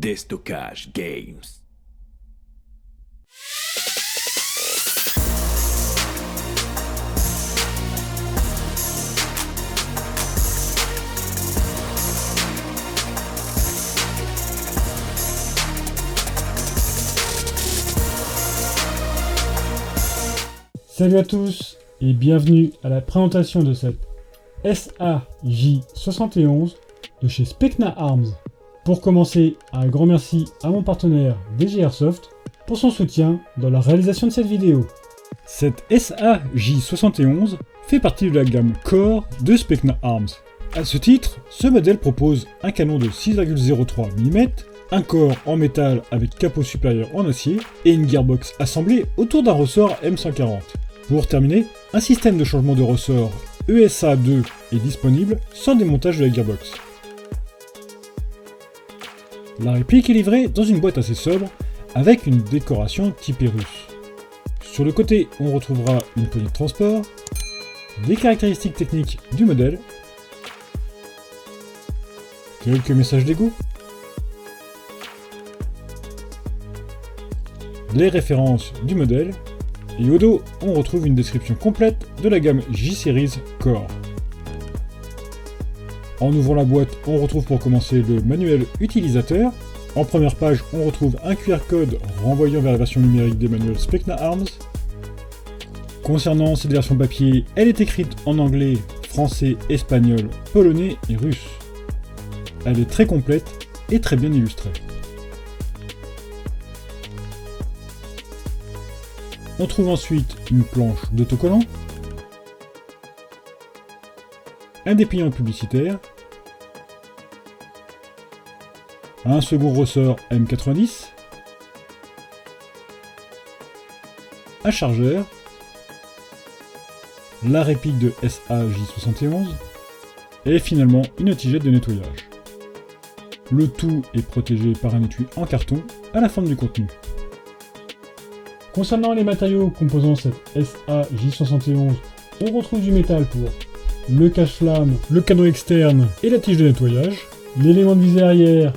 Déstockage Games. Salut à tous et bienvenue à la présentation de cette SAJ71 de chez Specna Arms. Pour commencer, un grand merci à mon partenaire DG Airsoft pour son soutien dans la réalisation de cette vidéo. Cette SAJ71 fait partie de la gamme Core de Specna Arms. À ce titre, ce modèle propose un canon de 6,03 mm, un corps en métal avec capot supérieur en acier et une gearbox assemblée autour d'un ressort M140. Pour terminer, un système de changement de ressort ESA2 est disponible sans démontage de la gearbox. La réplique est livrée dans une boîte assez sobre avec une décoration typée russe. Sur le côté, on retrouvera une poignée de transport, des caractéristiques techniques du modèle, quelques messages d'égo, les références du modèle, et au dos, on retrouve une description complète de la gamme J-Series Core. En ouvrant la boîte, on retrouve pour commencer le manuel utilisateur. En première page, on retrouve un QR code renvoyant vers la version numérique des manuels Specna Arms. Concernant cette version papier, elle est écrite en anglais, français, espagnol, polonais et russe. Elle est très complète et très bien illustrée. On trouve ensuite une planche d'autocollant, un dépliant publicitaire, un second ressort M90, un chargeur, la réplique de SAJ71 et finalement une tigette de nettoyage. Le tout est protégé par un étui en carton à la forme du contenu. Concernant les matériaux composant cette SAJ71, on retrouve du métal pour le cache-flamme, le canon externe et la tige de nettoyage, l'élément de visée arrière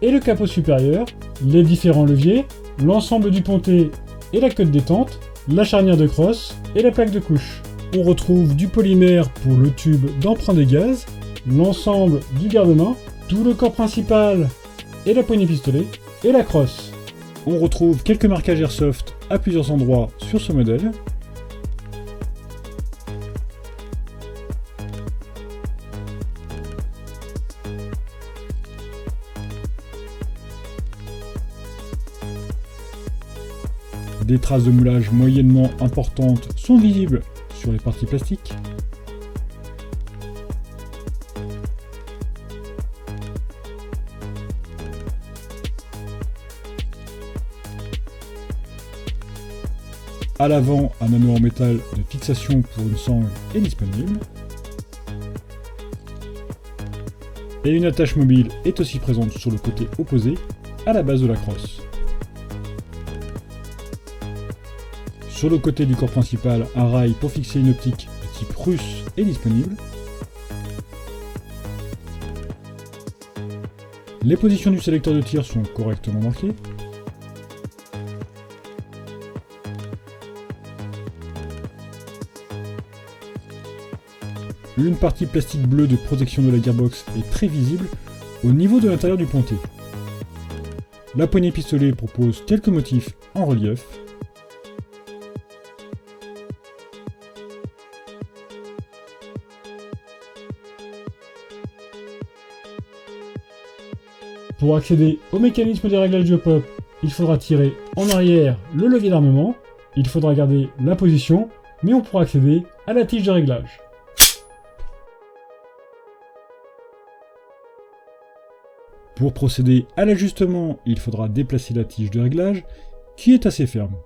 et le capot supérieur, les différents leviers, l'ensemble du pontet et la queue de détente, la charnière de crosse et la plaque de couche. On retrouve du polymère pour le tube d'emprunt des gaz, l'ensemble du garde-main, tout le corps principal et la poignée pistolet et la crosse. On retrouve quelques marquages Airsoft à plusieurs endroits sur ce modèle. Des traces de moulage moyennement importantes sont visibles sur les parties plastiques. À l'avant, un anneau en métal de fixation pour une sangle est disponible. Et une attache mobile est aussi présente sur le côté opposé, à la base de la crosse. Sur le côté du corps principal, un rail pour fixer une optique de type russe est disponible. Les positions du sélecteur de tir sont correctement marquées. Une partie plastique bleue de protection de la gearbox est très visible au niveau de l'intérieur du pontet. La poignée pistolet propose quelques motifs en relief. Pour accéder au mécanisme de réglage de pop, il faudra tirer en arrière le levier d'armement, il faudra garder la position, mais on pourra accéder à la tige de réglage. Pour procéder à l'ajustement, il faudra déplacer la tige de réglage, qui est assez ferme.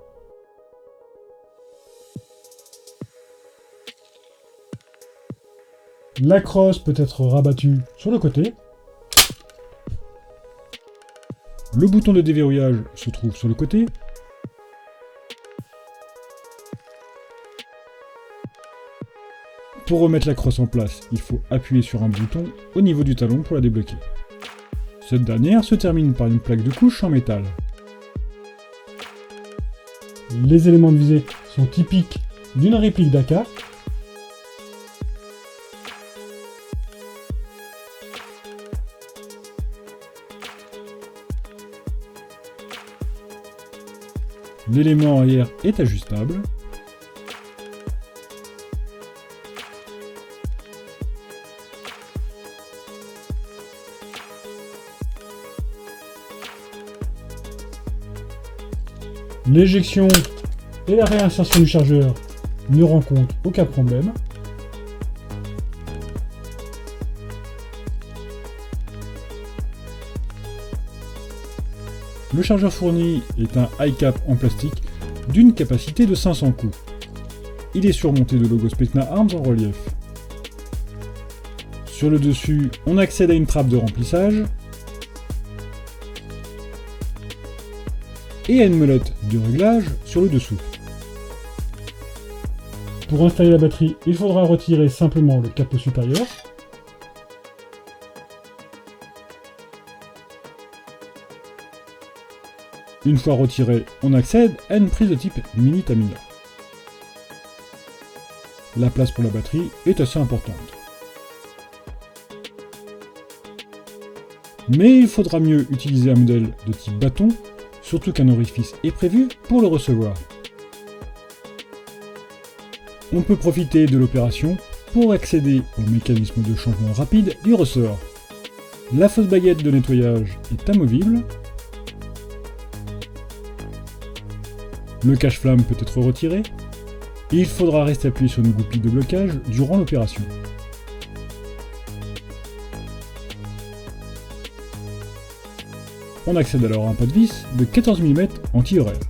La crosse peut être rabattue sur le côté. Le bouton de déverrouillage se trouve sur le côté. Pour remettre la crosse en place, il faut appuyer sur un bouton au niveau du talon pour la débloquer. Cette dernière se termine par une plaque de couche en métal. Les éléments de visée sont typiques d'une réplique d'AK. L'élément arrière est ajustable. L'éjection et la réinsertion du chargeur ne rencontrent aucun problème. Le chargeur fourni est un high cap en plastique d'une capacité de 500 coups. Il est surmonté de logo Specna Arms en relief. Sur le dessus, on accède à une trappe de remplissage et à une melotte de réglage sur le dessous. Pour installer la batterie, il faudra retirer simplement le capot supérieur. Une fois retiré, on accède à une prise de type mini Tamiya. La place pour la batterie est assez importante. Mais il faudra mieux utiliser un modèle de type bâton, surtout qu'un orifice est prévu pour le recevoir. On peut profiter de l'opération pour accéder au mécanisme de changement rapide du ressort. La fausse baguette de nettoyage est amovible. Le cache-flamme peut être retiré. Il faudra rester appuyé sur une goupille de blocage durant l'opération. On accède alors à un pas de vis de 14 mm anti-horaire.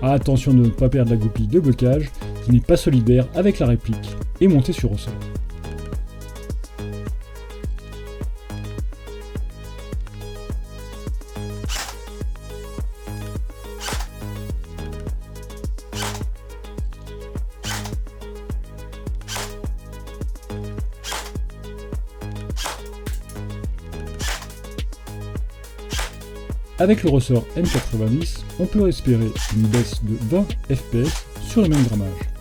Attention de ne pas perdre la goupille de blocage qui n'est pas solidaire avec la réplique et montée sur ressort. Avec le ressort M90, on peut espérer une baisse de 20 fps sur le même grammage.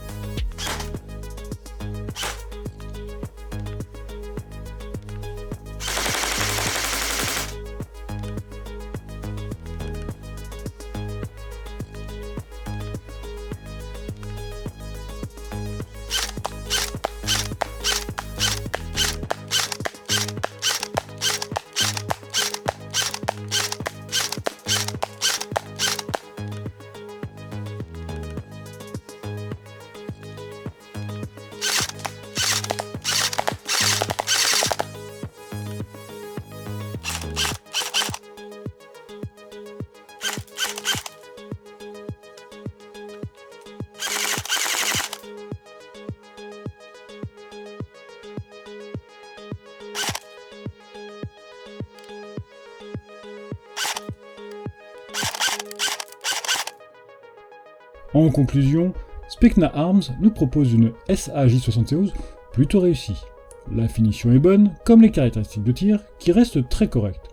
En conclusion, Specna Arms nous propose une SAJ71 plutôt réussie. La finition est bonne, comme les caractéristiques de tir, qui restent très correctes.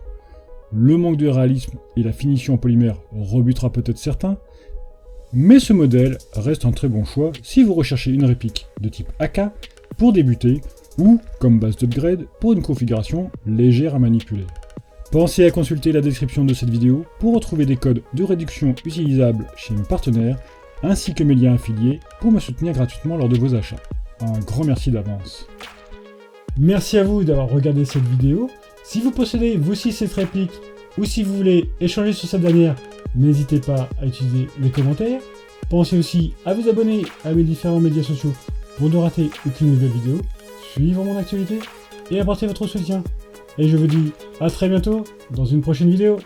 Le manque de réalisme et la finition en polymère rebutera peut-être certains, mais ce modèle reste un très bon choix si vous recherchez une réplique de type AK pour débuter, ou comme base d'upgrade pour une configuration légère à manipuler. Pensez à consulter la description de cette vidéo pour retrouver des codes de réduction utilisables chez mes partenaires, ainsi que mes liens affiliés pour me soutenir gratuitement lors de vos achats. Un grand merci d'avance. Merci à vous d'avoir regardé cette vidéo. Si vous possédez vous aussi cette réplique, ou si vous voulez échanger sur cette dernière, n'hésitez pas à utiliser les commentaires. Pensez aussi à vous abonner à mes différents médias sociaux pour ne rater aucune nouvelle vidéo, suivre mon actualité et apporter votre soutien. Et je vous dis à très bientôt dans une prochaine vidéo.